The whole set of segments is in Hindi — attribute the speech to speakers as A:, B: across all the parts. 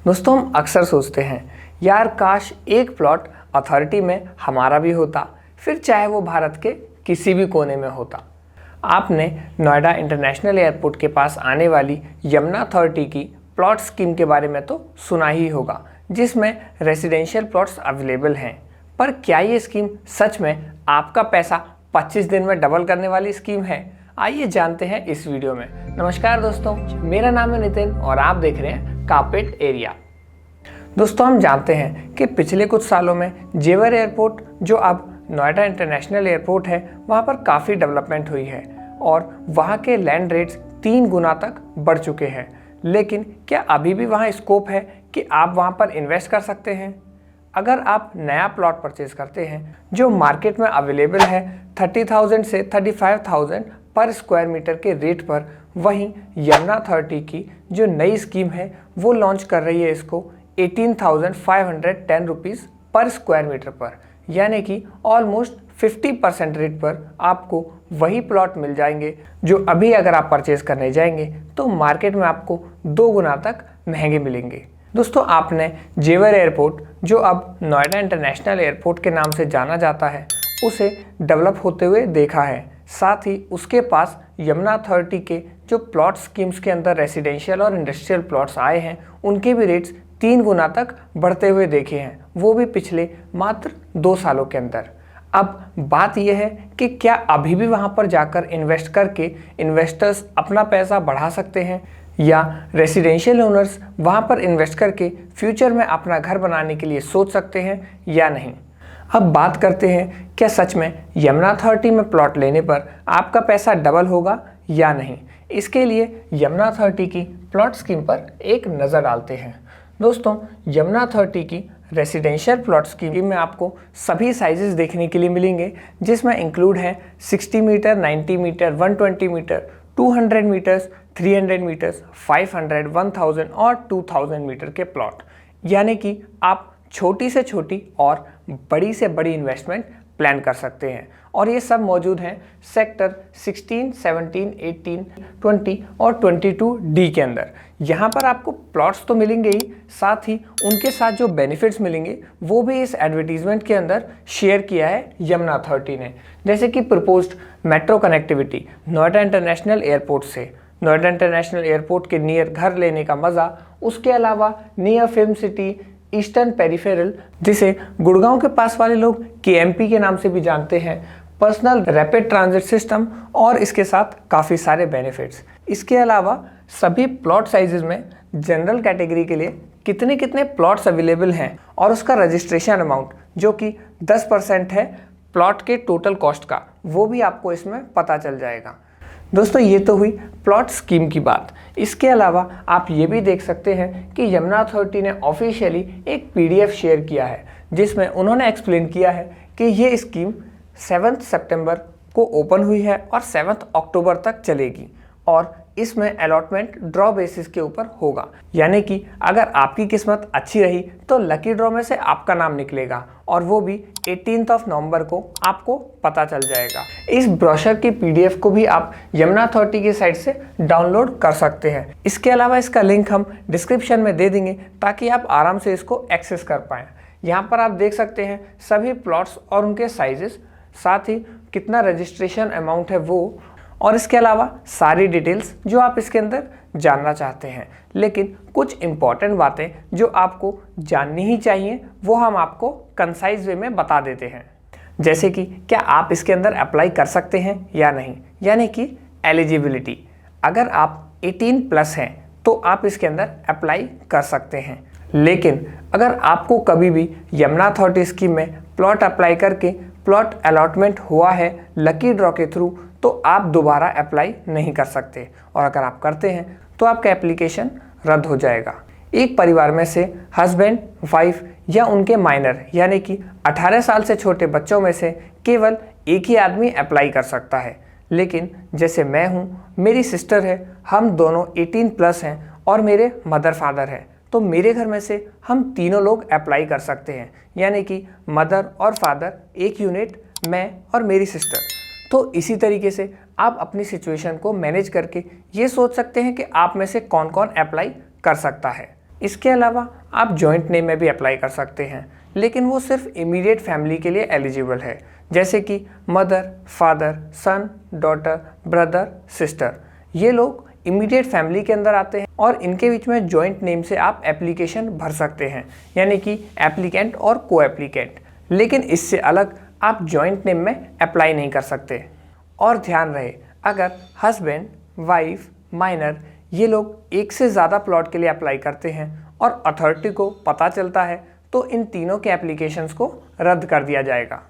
A: दोस्तों, हम अक्सर सोचते हैं यार काश एक प्लॉट अथॉरिटी में हमारा भी होता, फिर चाहे वो भारत के किसी भी कोने में होता। आपने नोएडा इंटरनेशनल एयरपोर्ट के पास आने वाली यमुना अथॉरिटी की प्लॉट स्कीम के बारे में तो सुना ही होगा, जिसमें रेसिडेंशियल प्लॉट्स अवेलेबल हैं। पर क्या ये स्कीम सच में आपका पैसा 25 दिन में डबल करने वाली स्कीम है? आइए जानते हैं इस वीडियो में। नमस्कार दोस्तों, मेरा नाम है नितिन और आप देख रहे हैं कारपेट एरिया। दोस्तों, हम जानते हैं कि पिछले कुछ सालों में जेवर एयरपोर्ट, जो अब नोएडा इंटरनेशनल एयरपोर्ट है, वहाँ पर काफ़ी डेवलपमेंट हुई है और वहाँ के लैंड रेट्स 3 गुना तक बढ़ चुके हैं। लेकिन क्या अभी भी वहाँ स्कोप है कि आप वहाँ पर इन्वेस्ट कर सकते हैं? अगर आप नया प्लॉट परचेज करते हैं जो मार्केट में अवेलेबल है 30,000 से 35,000 पर स्क्वायर मीटर के रेट पर, वहीं यमुना अथॉरिटी की जो नई स्कीम है वो लॉन्च कर रही है इसको 18,510 रुपीज़ पर स्क्वायर मीटर पर, यानी कि ऑलमोस्ट 50% रेट पर आपको वही प्लॉट मिल जाएंगे जो अभी अगर आप परचेज करने जाएंगे तो मार्केट में आपको 2 गुना तक महंगे मिलेंगे। दोस्तों, आपने जेवर एयरपोर्ट, जो अब नोएडा इंटरनेशनल एयरपोर्ट के नाम से जाना जाता है, उसे डेवलप होते हुए देखा है। साथ ही उसके पास यमुना अथॉरिटी के जो प्लॉट स्कीम्स के अंदर रेसिडेंशियल और इंडस्ट्रियल प्लॉट्स आए हैं, उनके भी रेट्स 3 गुना तक बढ़ते हुए देखे हैं, वो भी पिछले मात्र 2 सालों के अंदर। अब बात यह है कि क्या अभी भी वहाँ पर जाकर इन्वेस्ट करके इन्वेस्टर्स अपना पैसा बढ़ा सकते हैं, या रेसिडेंशियल ओनर्स वहाँ पर इन्वेस्ट करके फ्यूचर में अपना घर बनाने के लिए सोच सकते हैं या नहीं। अब बात करते हैं, क्या सच में यमुना अथॉरिटी में प्लॉट लेने पर आपका पैसा डबल होगा या नहीं। इसके लिए यमुना अथॉरिटी की प्लॉट स्कीम पर एक नज़र डालते हैं। दोस्तों, यमुना अथॉरिटी की रेसिडेंशियल प्लॉट स्कीम में आपको सभी साइजेस देखने के लिए मिलेंगे, जिसमें इंक्लूड है 60 metre, 90 metre, 120 metre, 200 metres, 300 metres, 500, 1000 और 2000 मीटर के प्लॉट। यानी कि आप छोटी से छोटी और बड़ी से बड़ी इन्वेस्टमेंट प्लान कर सकते हैं, और ये सब मौजूद हैं सेक्टर 16, 17, 18, 20 और 22D के अंदर। यहाँ पर आपको प्लॉट्स तो मिलेंगे ही, साथ ही उनके साथ जो बेनिफिट्स मिलेंगे वो भी इस एडवर्टीजमेंट के अंदर शेयर किया है यमुना अथॉरिटी ने। जैसे कि proposed metro connectivity Noida international airport से, नोएडा इंटरनेशनल एयरपोर्ट के नियर घर लेने का मज़ा, उसके अलावा near film city, eastern peripheral, जिसे गुड़गांव के पास वाले लोग KMP के नाम से भी जानते हैं, पर्सनल रैपिड ट्रांजिट सिस्टम, और इसके साथ काफ़ी सारे बेनिफिट्स। इसके अलावा सभी प्लॉट साइजेस में जनरल कैटेगरी के लिए कितने कितने प्लॉट्स अवेलेबल हैं, और उसका रजिस्ट्रेशन अमाउंट जो कि 10% है प्लॉट के टोटल कॉस्ट का, वो भी आपको इसमें पता चल जाएगा। दोस्तों, ये तो हुई प्लॉट स्कीम की बात। इसके अलावा आप ये भी देख सकते हैं कि यमुना अथॉरिटी ने ऑफिशियली एक PDF शेयर किया है, जिसमें उन्होंने एक्सप्लेन किया है कि ये स्कीम 7 सितंबर को ओपन हुई है और 7 अक्टूबर तक चलेगी, और इसमें अलॉटमेंट ड्रॉ बेसिस के ऊपर होगा। यानी कि अगर आपकी किस्मत अच्छी रही तो लकी ड्रॉ में से आपका नाम निकलेगा, और वो भी 18 नवंबर को आपको पता चल जाएगा। इस ब्रोशर की PDF को भी आप यमुना अथॉरिटी की साइट से डाउनलोड कर सकते हैं। इसके अलावा इसका लिंक हम डिस्क्रिप्शन में दे देंगे ताकि आप आराम से इसको एक्सेस कर पाएँ। यहाँ पर आप देख सकते हैं सभी प्लॉट्स और उनके साइजेस, साथ ही कितना रजिस्ट्रेशन अमाउंट है वो, और इसके अलावा सारी डिटेल्स जो आप इसके अंदर जानना चाहते हैं। लेकिन कुछ इम्पॉर्टेंट बातें जो आपको जाननी ही चाहिए वो हम आपको कंसाइज वे में बता देते हैं। जैसे कि क्या आप इसके अंदर अप्लाई कर सकते हैं या नहीं, यानी कि एलिजिबिलिटी। अगर आप 18+ हैं तो आप इसके अंदर अप्लाई कर सकते हैं। लेकिन अगर आपको कभी भी यमुना अथॉरिटी स्कीम में प्लॉट अप्लाई करके प्लॉट अलॉटमेंट हुआ है लकी ड्रॉ के थ्रू, तो आप दोबारा अप्लाई नहीं कर सकते, और अगर आप करते हैं तो आपका एप्लीकेशन रद्द हो जाएगा। एक परिवार में से हस्बैंड, वाइफ या उनके माइनर यानी कि 18 साल से छोटे बच्चों में से केवल एक ही आदमी अप्लाई कर सकता है। लेकिन जैसे मैं हूँ, मेरी सिस्टर है, हम दोनों 18+ हैं और मेरे मदर फादर हैं, तो मेरे घर में से हम तीनों लोग अप्लाई कर सकते हैं। यानी कि मदर और फादर एक यूनिट, मैं और मेरी सिस्टर। तो इसी तरीके से आप अपनी सिचुएशन को मैनेज करके ये सोच सकते हैं कि आप में से कौन कौन अप्लाई कर सकता है। इसके अलावा आप जॉइंट नेम में भी अप्लाई कर सकते हैं, लेकिन वो सिर्फ इमीडिएट फैमिली के लिए एलिजिबल है, जैसे कि मदर, फादर, सन, डॉटर, ब्रदर, सिस्टर। ये लोग इमीडिएट फैमिली के अंदर आते हैं और इनके बीच में जॉइंट नेम से आप एप्लीकेशन भर सकते हैं, यानी कि एप्लीकेंट और को एप्लीकेंट। लेकिन इससे अलग आप जॉइंट नेम में अप्लाई नहीं कर सकते। और ध्यान रहे, अगर हस्बैंड, वाइफ, माइनर ये लोग एक से ज़्यादा प्लॉट के लिए अप्लाई करते हैं और अथॉरिटी को पता चलता है तो इन तीनों के एप्लीकेशंस को रद्द कर दिया जाएगा।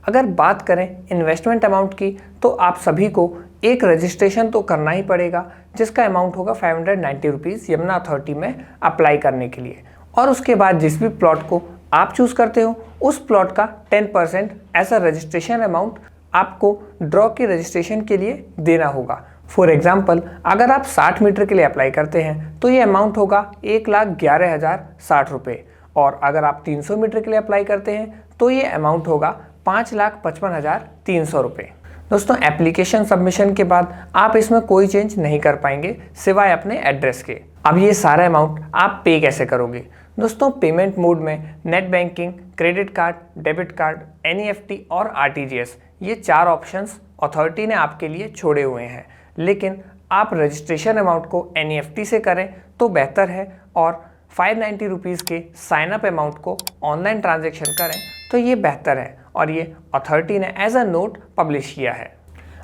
A: अगर बात करें इन्वेस्टमेंट अमाउंट की, तो आप सभी को एक रजिस्ट्रेशन तो करना ही पड़ेगा, जिसका अमाउंट होगा 590 रुपीज़ यमुना अथॉरिटी में अप्लाई करने के लिए। और उसके बाद जिस भी प्लॉट को आप चूज़ करते हो उस प्लॉट का 10% ऐसा रजिस्ट्रेशन अमाउंट आपको ड्रॉ की रजिस्ट्रेशन के लिए देना होगा। फॉर एग्जाम्पल, अगर आप 60 मीटर के लिए अप्लाई करते हैं तो ये अमाउंट होगा 1,11,060 रुपये, और अगर आप 300 मीटर के लिए अप्लाई करते हैं तो ये अमाउंट होगा 5,55,300 रुपये। दोस्तों, एप्लीकेशन सबमिशन के बाद आप इसमें कोई चेंज नहीं कर पाएंगे सिवाय अपने एड्रेस के। अब ये सारा अमाउंट आप पे कैसे करोगे? दोस्तों, पेमेंट मोड में net banking, credit card, debit card, NEFT और RTGS ये 4 ऑप्शंस अथॉरिटी ने आपके लिए छोड़े हुए हैं, लेकिन आप रजिस्ट्रेशन अमाउंट को NEFT से करें तो बेहतर है, और 590 रुपीज़ के साइन अप अमाउंट को ऑनलाइन ट्रांजैक्शन करें तो ये बेहतर है, और ये अथॉरिटी ने एज अ नोट पब्लिश किया है।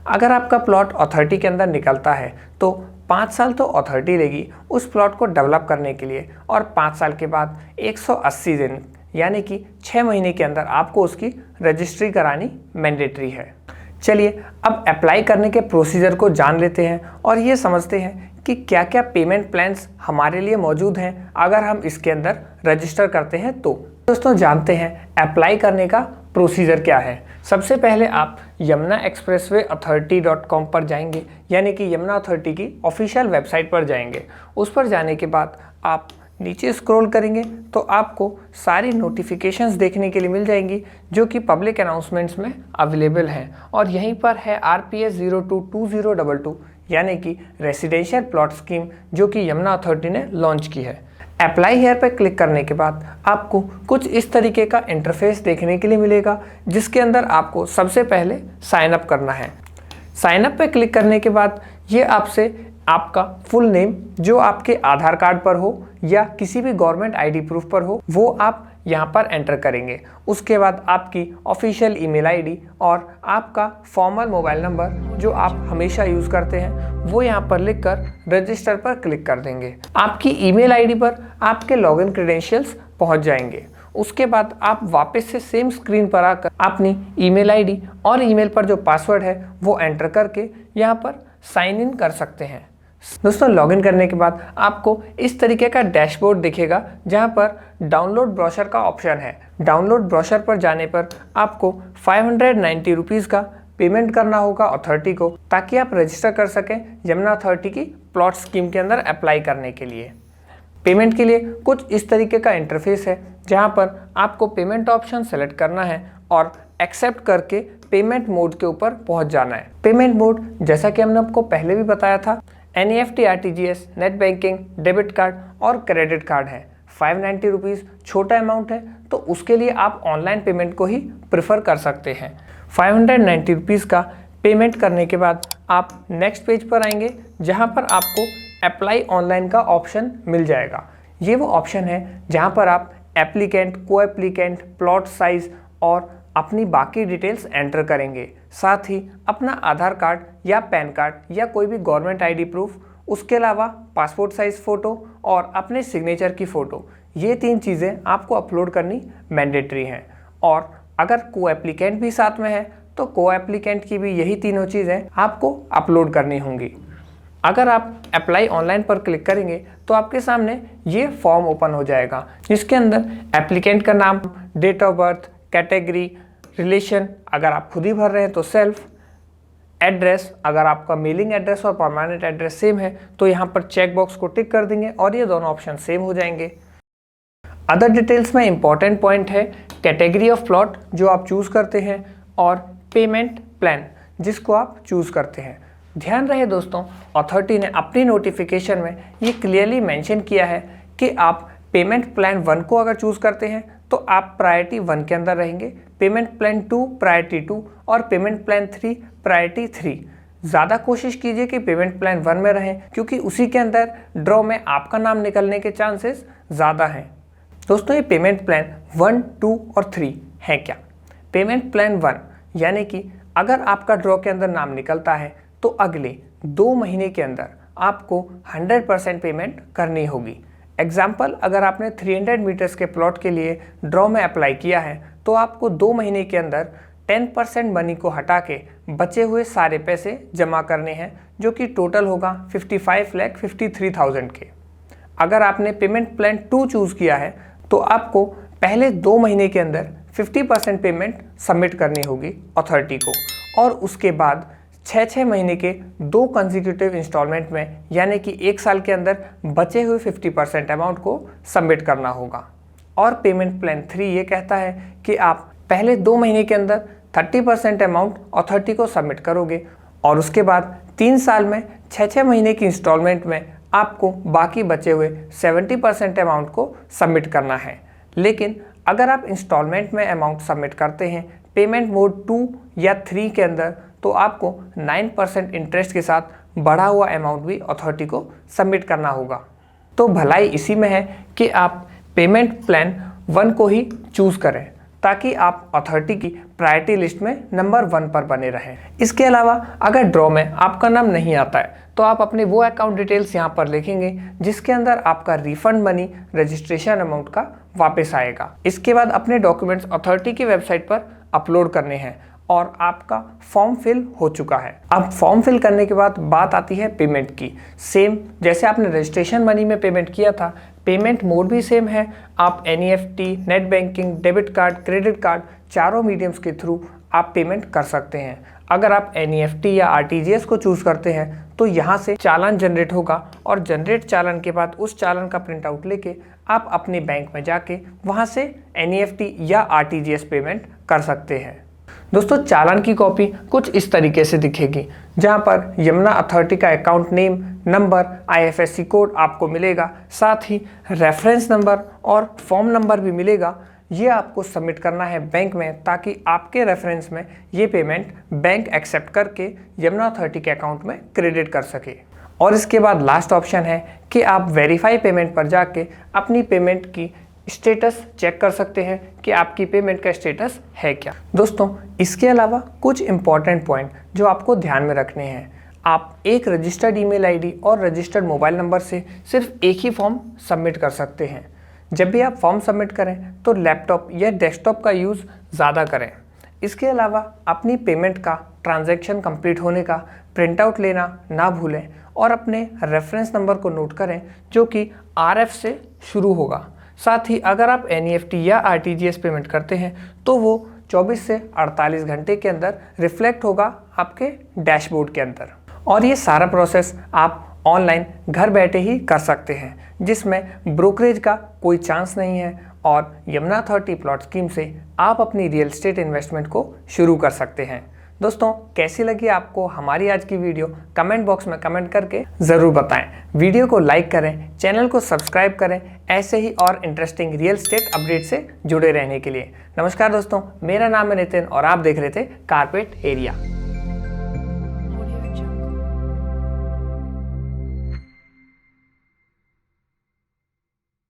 A: अगर आपका प्लॉट अथॉरिटी के अंदर निकलता है तो 5 साल तो अथॉरिटी लेगी उस प्लॉट को डेवलप करने के लिए, और 5 साल के बाद 180 दिन यानी कि 6 महीने के अंदर आपको उसकी रजिस्ट्री करानी मैंडेटरी है। चलिए अब अप्लाई करने के प्रोसीजर को जान लेते हैं और ये समझते हैं कि क्या क्या पेमेंट प्लान्स हमारे लिए मौजूद हैं अगर हम इसके अंदर रजिस्टर करते हैं तो। दोस्तों, जानते हैं अप्लाई करने का प्रोसीजर क्या है। सबसे पहले आप यमुना एक्सप्रेसवे अथॉरिटी.com पर जाएंगे, यानी कि यमुना अथॉरिटी की ऑफिशियल वेबसाइट पर जाएंगे। उस पर जाने के बाद आप नीचे स्क्रॉल करेंगे तो आपको सारी नोटिफिकेशंस देखने के लिए मिल जाएंगी जो कि पब्लिक अनाउंसमेंट्स में अवेलेबल हैं, और यहीं पर है RPS 022022 यानी कि रेसिडेंशियल प्लॉट स्कीम, जो कि यमुना अथॉरिटी ने लॉन्च की है। अप्लाई हेयर पर क्लिक करने के बाद आपको कुछ इस तरीके का इंटरफेस देखने के लिए मिलेगा, जिसके अंदर आपको सबसे पहले साइन अप करना है। साइन अप पे क्लिक करने के बाद ये आपसे आपका फुल नेम, जो आपके आधार कार्ड पर हो या किसी भी गवर्नमेंट ID प्रूफ पर हो, वो आप यहाँ पर एंटर करेंगे। उसके बाद आपकी ऑफिशियल ईमेल ID और आपका फॉर्मल मोबाइल नंबर जो आप हमेशा यूज़ करते हैं वो यहाँ पर लिखकर रजिस्टर पर क्लिक कर देंगे। आपकी ईमेल ID पर आपके लॉगिन क्रेडेंशियल्स पहुँच जाएंगे। उसके बाद आप वापस से सेम स्क्रीन पर आकर अपनी ईमेल ID और ईमेल पर जो पासवर्ड है वो एंटर करके यहाँ पर साइन इन कर सकते हैं। दोस्तों, लॉगिन करने के बाद आपको इस तरीके का डैशबोर्ड दिखेगा जहां पर डाउनलोड ब्रोशर का ऑप्शन है। डाउनलोड ब्रोशर पर जाने पर आपको 590 रुपीज़ का पेमेंट करना होगा अथॉरिटी को, ताकि आप रजिस्टर कर सकें यमुना अथॉरिटी की प्लॉट स्कीम के अंदर अप्लाई करने के लिए। पेमेंट के लिए कुछ इस तरीके का इंटरफेस है जहाँ पर आपको पेमेंट ऑप्शन सेलेक्ट करना है और एक्सेप्ट करके पेमेंट मोड के ऊपर पहुँच जाना है। पेमेंट मोड जैसा कि हमने आपको पहले भी बताया था, NEFT, RTGS, net banking, debit card और क्रेडिट कार्ड है। 590 रुपीज़ छोटा अमाउंट है तो उसके लिए आप ऑनलाइन पेमेंट को ही प्रेफर कर सकते हैं। 590 रुपीज़ का पेमेंट करने के बाद आप नेक्स्ट पेज पर आएंगे जहां पर आपको अप्लाई ऑनलाइन का ऑप्शन मिल जाएगा। ये वो ऑप्शन है जहां पर आप एप्लीकेंट, को एप्लीकेंट, प्लॉट साइज और अपनी बाकी डिटेल्स एंटर करेंगे। साथ ही अपना आधार कार्ड या पैन कार्ड या कोई भी गवर्नमेंट ID प्रूफ, उसके अलावा पासपोर्ट साइज़ फ़ोटो और अपने सिग्नेचर की फ़ोटो, ये 3 चीज़ें आपको अपलोड करनी मैंडेटरी हैं। और अगर को एप्लीकेंट भी साथ में है तो को एप्लीकेंट की भी यही तीनों चीज़ें आपको अपलोड करनी होंगी। अगर आप अप्लाई ऑनलाइन पर क्लिक करेंगे तो आपके सामने ये फॉर्म ओपन हो जाएगा, जिसके अंदर एप्लीकेंट का नाम, date of birth, category, relation अगर आप खुद ही भर रहे हैं तो सेल्फ, एड्रेस अगर आपका मेलिंग एड्रेस और परमानेंट एड्रेस सेम है तो यहाँ पर चेक बॉक्स को टिक कर देंगे और ये दोनों ऑप्शन सेम हो जाएंगे। अदर डिटेल्स में इंपॉर्टेंट पॉइंट है कैटेगरी ऑफ प्लॉट जो आप चूज़ करते हैं और पेमेंट प्लान जिसको आप चूज़ करते हैं। ध्यान रहे दोस्तों, अथॉरिटी ने अपनी नोटिफिकेशन में ये क्लियरली मेंशन किया है कि आप पेमेंट प्लान 1 को अगर चूज़ करते हैं तो आप प्रायोरिटी 1 के अंदर रहेंगे, पेमेंट प्लान 2 प्रायोरिटी 2 और पेमेंट प्लान 3 प्रायोरिटी 3। ज़्यादा कोशिश कीजिए कि पेमेंट प्लान 1 में रहें, क्योंकि उसी के अंदर ड्रॉ में आपका नाम निकलने के चांसेस ज़्यादा हैं। दोस्तों, ये पेमेंट प्लान 1, 2 और 3 है क्या? पेमेंट प्लान 1 यानी कि अगर आपका ड्रॉ के अंदर नाम निकलता है तो अगले 2 महीने के अंदर आपको 100% पेमेंट करनी होगी। एग्जाम्पल, अगर आपने 300 मीटर्स के प्लॉट के लिए ड्रॉ में अप्लाई किया है तो आपको 2 महीने के अंदर 10% मनी को हटा के बचे हुए सारे पैसे जमा करने हैं, जो कि टोटल होगा 55,53,000 के। अगर आपने पेमेंट प्लान 2 चूज़ किया है तो आपको पहले 2 महीने के अंदर 50% पेमेंट सबमिट करनी होगी अथॉरिटी को, और उसके बाद 6 महीने के 2 कंसेक्यूटिव इंस्टॉलमेंट में यानी कि 1 साल के अंदर बचे हुए 50% अमाउंट को सबमिट करना होगा। और पेमेंट प्लान 3 ये कहता है कि आप पहले 2 महीने के अंदर 30% अमाउंट अथॉरिटी को सबमिट करोगे, और उसके बाद 3 साल में 6 महीने की इंस्टॉलमेंट में आपको बाकी बचे हुए 70% अमाउंट को सबमिट करना है। लेकिन अगर आप इंस्टॉलमेंट में अमाउंट सबमिट करते हैं पेमेंट मोड 2 या 3 के अंदर, तो आपको 9% इंटरेस्ट के साथ बढ़ा हुआ अमाउंट भी अथॉरिटी को सबमिट करना होगा। तो भलाई इसी में है कि आप पेमेंट प्लान 1 को ही चूज़ करें, ताकि आप अथॉरिटी की प्रायोरिटी लिस्ट में नंबर 1 पर बने रहें। इसके अलावा अगर ड्रॉ में आपका नाम नहीं आता है तो आप अपने वो अकाउंट डिटेल्स यहाँ पर लिखेंगे जिसके अंदर आपका रिफंड मनी रजिस्ट्रेशन अमाउंट का वापस आएगा। इसके बाद अपने डॉक्यूमेंट्स अथॉरिटी की वेबसाइट पर अपलोड करने हैं और आपका फॉर्म फिल हो चुका है। अब फॉर्म फिल करने के बाद बात आती है पेमेंट की। सेम जैसे आपने रजिस्ट्रेशन मनी में पेमेंट किया था, पेमेंट मोड भी सेम है। आप NEFT, net banking, debit card, credit card, चारों मीडियम्स के थ्रू आप पेमेंट कर सकते हैं। अगर आप NEFT या RTGS को चूज़ करते हैं तो यहाँ से चालान जनरेट होगा, और जनरेट चालान के बाद उस चालान का प्रिंट आउट लेके आप अपने बैंक में जाके वहाँ से NEFT या RTGS पेमेंट कर सकते हैं। दोस्तों, चालान की कॉपी कुछ इस तरीके से दिखेगी, जहां पर यमुना अथॉरिटी का account name, number, IFSC code आपको मिलेगा, साथ ही रेफरेंस नंबर और फॉर्म नंबर भी मिलेगा। ये आपको सबमिट करना है बैंक में, ताकि आपके रेफरेंस में ये पेमेंट बैंक एक्सेप्ट करके यमुना अथॉरिटी के अकाउंट में क्रेडिट कर सके। और इसके बाद लास्ट ऑप्शन है कि आप वेरीफाई पेमेंट पर जाके अपनी पेमेंट की स्टेटस चेक कर सकते हैं कि आपकी पेमेंट का स्टेटस है क्या। दोस्तों, इसके अलावा कुछ इंपॉर्टेंट पॉइंट जो आपको ध्यान में रखने हैं। आप एक रजिस्टर्ड ईमेल आईडी और रजिस्टर्ड मोबाइल नंबर से सिर्फ एक ही फॉर्म सबमिट कर सकते हैं। जब भी आप फॉर्म सबमिट करें तो लैपटॉप या डेस्कटॉप का यूज़ ज़्यादा करें। इसके अलावा अपनी पेमेंट का ट्रांजैक्शन कंप्लीट होने का प्रिंट आउट लेना ना भूलें, और अपने रेफरेंस नंबर को नोट करें जो कि RF से शुरू होगा। साथ ही अगर आप NEFT या RTGS पेमेंट करते हैं तो वो 24 से 48 घंटे के अंदर रिफ्लेक्ट होगा आपके डैशबोर्ड के अंदर। और ये सारा प्रोसेस आप ऑनलाइन घर बैठे ही कर सकते हैं, जिसमें ब्रोकरेज का कोई चांस नहीं है, और यमुना अथॉरिटी प्लॉट स्कीम से आप अपनी रियल एस्टेट इन्वेस्टमेंट को शुरू कर सकते हैं। दोस्तों, कैसी लगी आपको हमारी आज की वीडियो? कमेंट बॉक्स में कमेंट करके ज़रूर बताएं। वीडियो को लाइक करें, चैनल को सब्सक्राइब करें ऐसे ही और इंटरेस्टिंग रियल एस्टेट अपडेट से जुड़े रहने के लिए। नमस्कार दोस्तों, मेरा नाम है नितिन और आप देख रहे थे कारपेट एरिया।